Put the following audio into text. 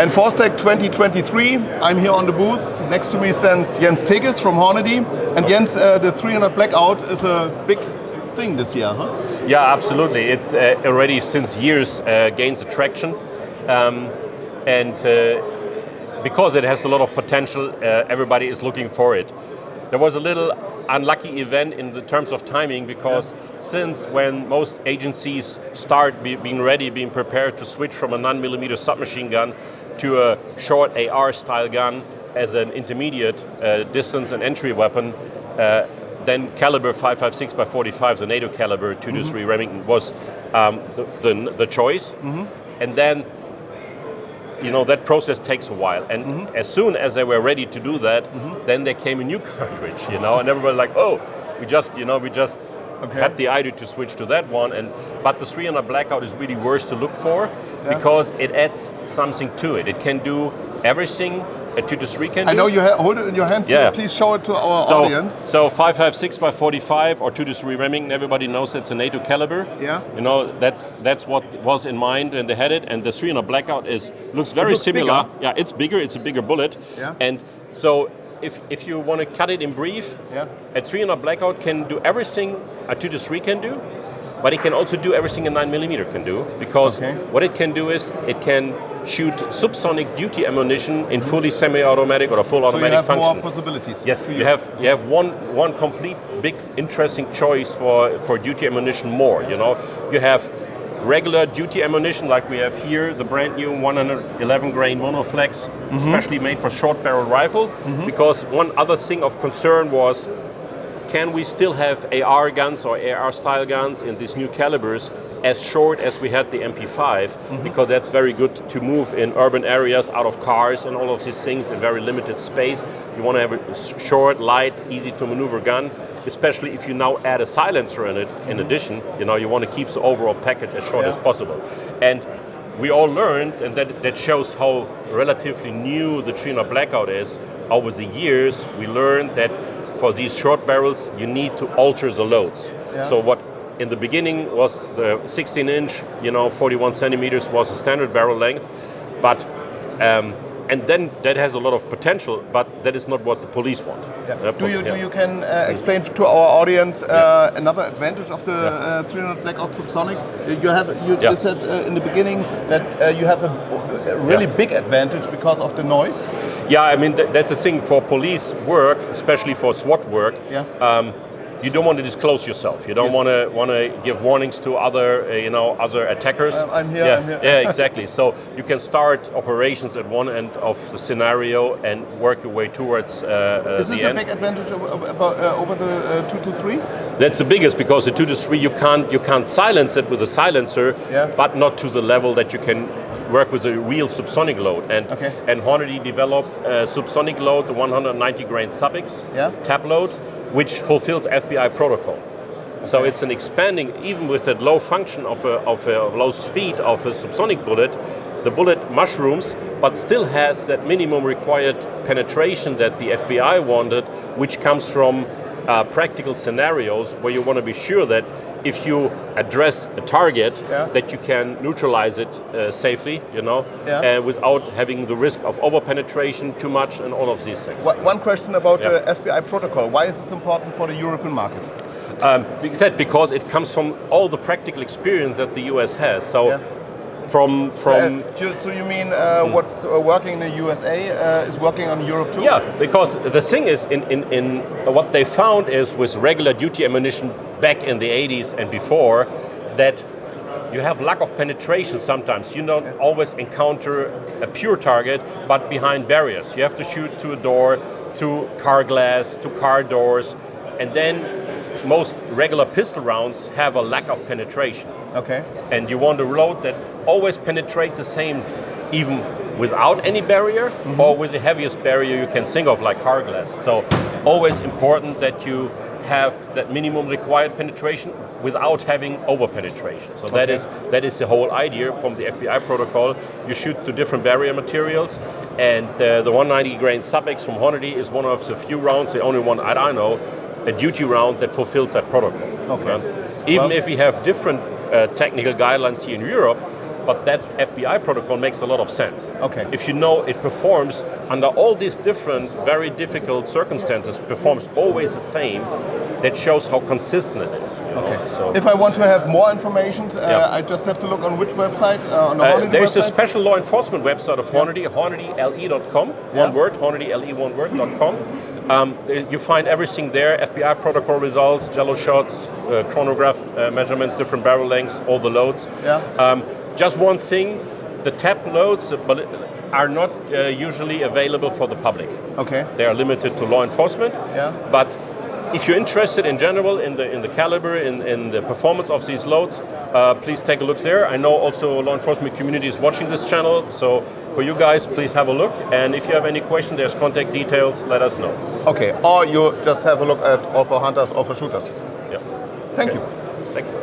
And ForceTech 2023, I'm here on the booth. Next to me stands Jens Teges from Hornady. And Jens, the 300 Blackout is a big thing this year, huh? Yeah, absolutely. It already since years gains attraction. Because it has a lot of potential, everybody is looking for it. There was a little unlucky event in the terms of timing because since when most agencies start being prepared to switch from a 9mm submachine gun to a short AR style gun as an intermediate distance and entry weapon, then caliber 5.56x45, the NATO caliber 2-3 Remington was the choice. And then that process takes a while, and as soon as they were ready to do that, then there came a new cartridge, and everybody like, oh, we just had the idea to switch to that one, but the 300 Blackout is really worth to look for because it adds something to it. It can do everything a 2-3 can do. I know you hold it in your hand. Yeah. Please show it to our audience. So 5.56x45 or 2-3 Remington, everybody knows it's a NATO caliber. Yeah. That's what was in mind when they had it. And the 300 Blackout looks very similar. Bigger. Yeah, it's bigger. It's a bigger bullet. Yeah. And so if you want to cut it in brief, a 300 Blackout can do everything a 2-3 can do. But it can also do everything a 9mm can do, because what it can do is it can shoot subsonic duty ammunition in fully semi-automatic or a full automatic function. So you have more possibilities. Yes, you have one complete big interesting choice for duty ammunition more. You have regular duty ammunition like we have here, the brand new 111 grain monoflex, especially made for short barrel rifle. Because one other thing of concern was, can we still have AR guns or AR style guns in these new calibers as short as we had the MP5? Because that's very good to move in urban areas, out of cars and all of these things in very limited space. You want to have a short, light, easy to maneuver gun, especially if you now add a silencer in it. In addition, you want to keep the overall package as short as possible. And we all learned, and that shows how relatively new the 300 Blackout is. Over the years, we learned that for these short barrels, you need to alter the loads. So what in the beginning was the 16-inch, 41 centimeters was a standard barrel length, but and then that has a lot of potential, but that is not what the police want. Do you can explain to our audience another advantage of the 300 Blackout subsonic? You said in the beginning that you have a really big advantage because of the noise. Yeah, I mean that's a thing for police work, especially for SWAT work. You don't want to disclose yourself. You don't want to give warnings to other other attackers. I'm here. Yeah, exactly. So you can start operations at one end of the scenario and work your way towards the end. Is this a big advantage over the 2-3? That's the biggest, because the 2-3 you can't silence it with a silencer, but not to the level that you can work with a real subsonic load. And Hornady developed a subsonic load, the 190 grain Sub-X tap load, which fulfills FBI protocol. So it's an expanding, even with that low function of a low speed of a subsonic bullet, the bullet mushrooms, but still has that minimum required penetration that the FBI wanted, which comes from practical scenarios where you want to be sure that if you address a target, that you can neutralize it safely, without having the risk of over-penetration too much and all of these things. One question about the FBI protocol. Why is this important for the European market? Because it comes from all the practical experience that the US has. So from so you mean what's working in the USA is working on Europe too? Yeah, because the thing is, in what they found is with regular duty ammunition back in the 80s and before, that you have lack of penetration sometimes. You don't always encounter a pure target, but behind barriers. You have to shoot to a door, to car glass, to car doors, and then most regular pistol rounds have a lack of penetration. And you want a load that always penetrates the same, even without any barrier, or with the heaviest barrier you can think of, like car glass. So always important that you have that minimum required penetration without having over penetration. So that is the whole idea from the FBI protocol. You shoot to different barrier materials, and the 190 grain Sub-X from Hornady is one of the few rounds, the only one I know, a duty round that fulfills that protocol. Even if we have different technical guidelines here in Europe, but that FBI protocol makes a lot of sense. Okay. If you know it performs under all these different, very difficult circumstances, performs always the same, that shows how consistent it is. Okay. So if I want to have more information, I just have to look on which website? On the Hornady there's website? a special law enforcement website of Hornady, hornadyle.com, one word, hornadyle1word.com. You find everything there, FBI protocol results, jello shots, chronograph measurements, different barrel lengths, all the loads. Yeah. Just one thing, the tap loads are not usually available for the public. Okay. They are limited to law enforcement. Yeah. But if you're interested in general in the caliber, in the performance of these loads, please take a look there. I know also law enforcement community is watching this channel, so for you guys, please have a look. And if you have any questions, there's contact details, let us know. Okay, or you just have a look at all for hunters or for shooters. Yeah. Thank you. Thanks.